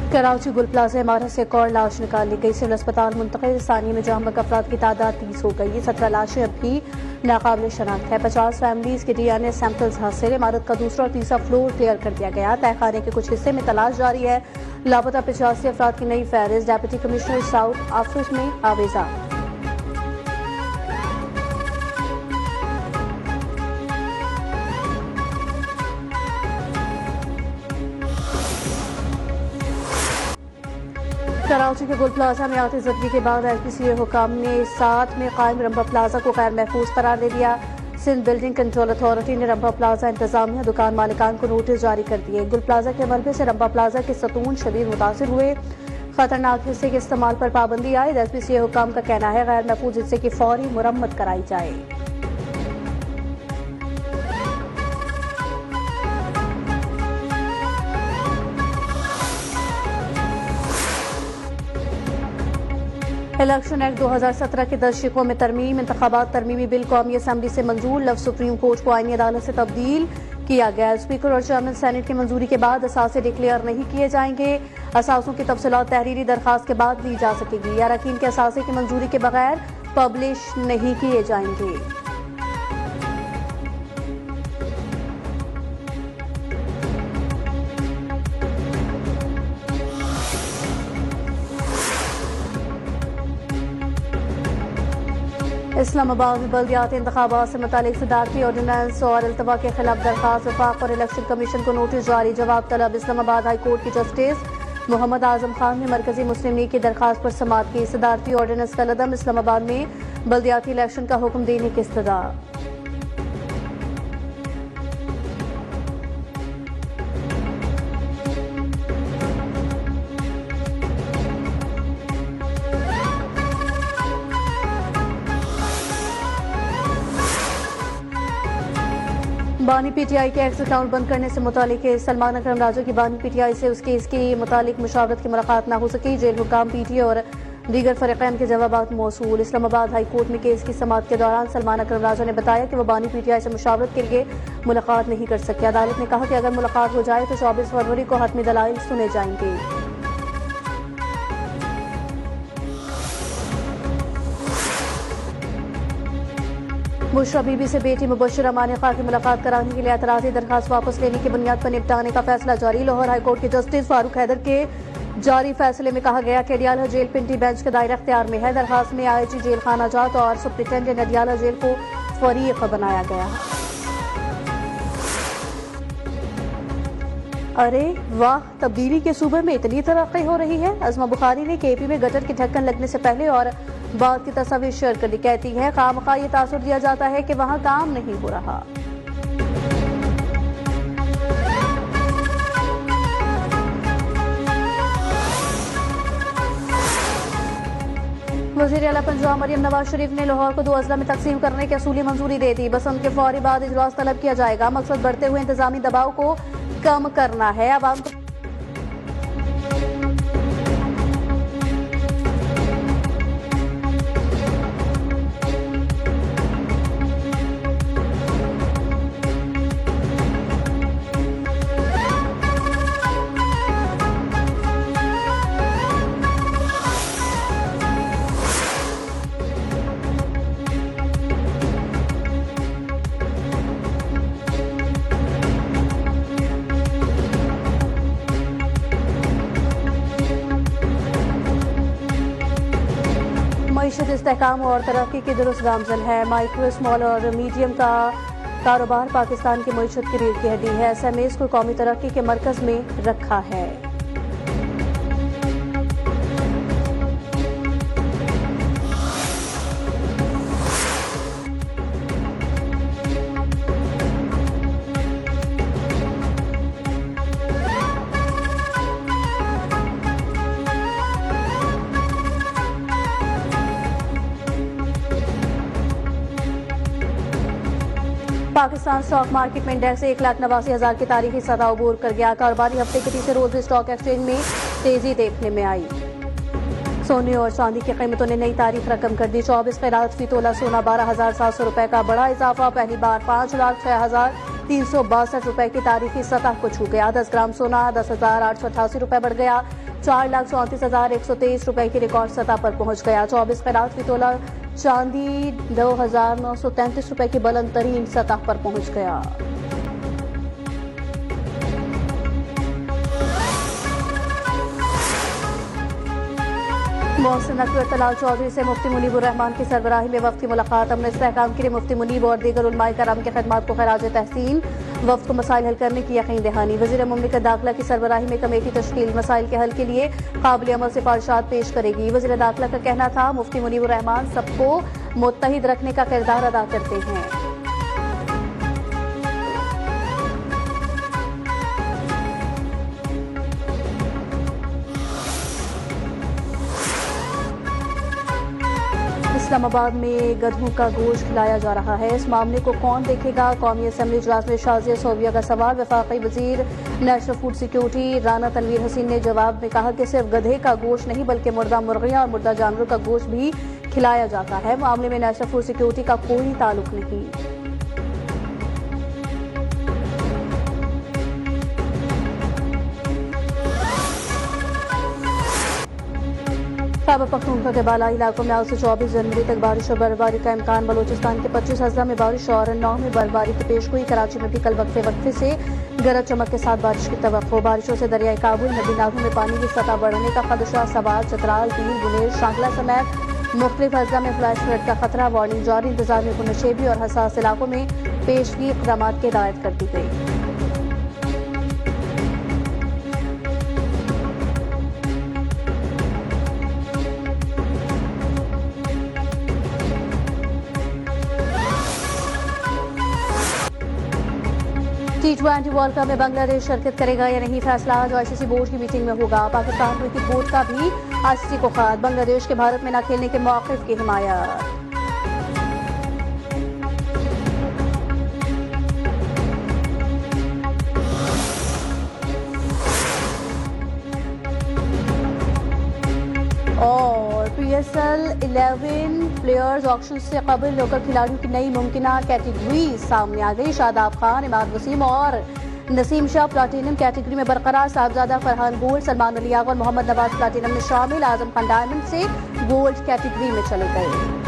कराची गुल प्लाजा इमारत से एक और लाश निकाल ली गई। सिविल अस्पताल मुंतकिल। सानी में जहां अफराद की तादाद 30 हो गई। 17 लाशें अब भी नाकाबिल शनाख्त है। 50 फैमिलीज के DNA सैंपल्स हासिल। इमारत का दूसरा और तीसरा फ्लोर क्लियर कर दिया गया। तहखाने के कुछ हिस्से में तलाश जारी है। लापता 85 अफराद की नई फहरिस्त। डेप्यूटी कमिश्नर साउथ ऑफिस में आवेजा। कराची के गुल प्लाजा में आती जदगी के बाद LPCA हुकाम ने साथ में कायम रंभा प्लाजा को गैर महफूज करार दे दिया। सिंध बिल्डिंग कंट्रोल अथॉरिटी ने रंभा प्लाजा इंतजामिया दुकान मालिकान को नोटिस जारी कर दिए। गुल प्लाजा के मलबे से रंभा प्लाजा के सतून शदीद मुतासिर हुए। खतरनाक हिस्से के इस्तेमाल पर पाबंदी आई। LPCA हुकाम का कहना है गैर महफूज हिस्से की फौरी मुरम्मत कराई जाए। इलेक्शन एक्ट 2017 के 10 शिकों में तरमीम। इंतखाबात तरमीमी बिल कौमी असम्बली से मंजूर। लफ्ज सुप्रीम कोर्ट को आईनी अदालत से तब्दील किया गया। स्पीकर और चेयरमैन सेनेट की मंजूरी के बाद असासे डिक्लेयर नहीं किए जाएंगे। असासों की तफसीलात तहरीरी दरखास्त के बाद ली जा सकेगी। अरकान के असासे की मंजूरी के बगैर पब्लिश नहीं किए जाएंगे। इस्लामाबाद में बल्दियाती इंतखाबात से मुतालिक सदारती ऑर्डिनेंस और अल्तवा के खिलाफ दरखास्त। वफाक और इलेक्शन कमीशन को नोटिस जारी। जवाब तलब। इस्लामाबाद हाई कोर्ट की जस्टिस मोहम्मद आजम खान ने मरकजी मुस्लिम लीग की दरखास्त पर समाअत की। सदारती ऑर्डिनेंस का लदम। इस्लामाबाद में बल्दियाती इलेक्शन का हुक्म देने की इस्तदा। बानी PTI के एक्स अकाउंट बंद करने से मुतालिक सलमान अकरम राजा की बानी PTI से उसके इसकी मुतालिक मुशावरत की मुलाकात न हो सकी। जेल हुकाम PTI और दीगर फरीक़ैन के जवाबात मौसूल। इस्लामाबाद हाई कोर्ट में केस की समाअत के दौरान सलमान अकरम राजा ने बताया कि वह बानी PTI से मुशावरत के लिए मुलाकात नहीं कर सके। अदालत ने कहा कि अगर मुलाकात हो जाए तो 24 फरवरी को हतमी दलाइल सुने जाएंगे। बुशरा बीबी से बेटी मुबशरा मानिका की मुलाकात कराने के लिए एतराज़ी दरखास्त वापस लेने की बुनियाद पर निपटाने का फैसला जारी। लाहौर हाईकोर्ट के जस्टिस फारूक हैदर के जारी फैसले में कहा गया कि अडियाला जेल पिंडी बेंच के दायरा अख्तियार में है। दरखास्त में IG जेल खाना जात और सुप्रिंटेंडेंट अडियाला जेल को फरीक बनाया गया। अरे वाह, तब्दीली के सूबे में इतनी तरक्की हो रही है। अज़मा बुखारी ने KP में गटर के ढक्कन लगने से पहले और बाद की तस्वीर शेयर कर दी। कहती है खामखा ये तासुर दिया जाता है कि वहां काम नहीं हो रहा। वज़ीर आला पंजाब मरियम नवाज शरीफ ने लाहौर को 2 अजला में तकसीम करने की असूली मंजूरी दे दी। बसंत के फौरी बाद इजलास तलब किया जाएगा। मकसद बढ़ते हुए इंतजामी दबाव को कम करना है। आवाम को मईशत इस्तेहकाम और तरक्की की दुरुस्त गामजन है। माइक्रो स्मॉल और मीडियम का कारोबार पाकिस्तान की मईशत की रीढ़ की हड्डी है। SMEs को कौमी तरक्की के मरकज में रखा है। पाकिस्तान स्टॉक मार्केट में इंडेक्स 1,89,000 की तारीखी सतह अबूर कर गया। कारोबारी हफ्ते के तीसरे रोज भी स्टॉक एक्सचेंज में तेजी देखने में आई। सोने और चांदी की कीमतों ने नई तारीख रकम कर दी। 24 कैरात फी तोला सोना 12,700 रुपए का बड़ा इजाफा। पहली बार 5,06,362 रुपए की तारीखी सतह को छू गया। 10 ग्राम सोना 10,888 रुपए बढ़ गया। 4,34,123 रुपए की रिकॉर्ड सतह पर पहुंच गया। 24 कैरात फी तोला चांदी 2,933 रुपए की बुलंद तरीन सतह पर पहुंच गया। मोहसिन अकबर तलाल चौधरी से मुफ्ती मुनीबुर रहमान की सरबराही में वफ्द की मुलाकात। अमन इस्तेहकाम के लिए मुफ्ती मुनीब और दीगर उलमाए कराम की खदमात को खराज तहसीन। वफ्द को मसाइल हल करने की यकीन दहानी। वज़ीर मुमलिकत दाखिला की सरबराही में कमेटी तश्कील मसाइल के हल के लिए काबिल अमल सिफारिशात पेश करेगी। वज़ीर दाखिला का कहना था मुफ्ती मुनीबुर रहमान सबको मुत्तहिद रखने का किरदार अदा करते हैं। इस्लामाबाद में गधों का गोश्त खिलाया जा रहा है। इस मामले को कौन देखेगा? कौमी असम्बली इजलास में शाज़िया सोबिया का सवाल। वफाकी वजीर national food security Rana Tanveer Hussain ने जवाब में कहा कि सिर्फ गधे का गोश्त नहीं बल्कि मुर्दा मुर्गियां और मुर्दा जानवरों का गोश्त भी खिलाया जाता है। मामले में नेशनल फूड सिक्योरिटी का कोई ताल्लुक नहीं। खैबर पख्तूनख्वा के बालाई इलाकों में आज से 24 जनवरी तक बारिश और बर्फबारी का इम्कान। बलूचिस्तान के 25 अजला में बारिश और 9 में बर्फबारी की पेशगोई। कराची में भी कल वक्फे से गरज चमक के साथ बारिश की तवक्को। बारिशों से दरियाई काबुल नदी नालों में पानी की सतह बढ़ने का खदशा। सवाल, चतराल, पीर, बुनेर, शांगला समेत मुख्तलिफ अजला में फ्लैश फ्लड का खतरा। वार्निंग जारी। इंतजामिया को नशेबी और हसास इलाकों में पेशगी इक़दामात की हिदायत कर दी गई। T20 वर्ल्ड कप में बांग्लादेश शिरकत करेगा या नहीं, फैसला आज आईसीसी बोर्ड की मीटिंग में होगा। पाकिस्तान क्रिकेट बोर्ड का भी आईसीसी को खत। बांग्लादेश के भारत में न खेलने के मौक़िफ़ की हिमायत। और PSL 11 प्लेयर्स ऑक्शन से कबल लोकल खिलाड़ियों की नई मुमकिना कैटेगरी सामने आ गई। शादाब खान, इमाद वसीम और नसीम शाह प्लाटिनम कैटेगरी में बरकरार। साहबजादा फरहान गोल्ड, सलमान अली आगा और मोहम्मद नवाज प्लाटिनम में शामिल। आजम खान डायमंड से गोल्ड कैटेगरी में चले गए।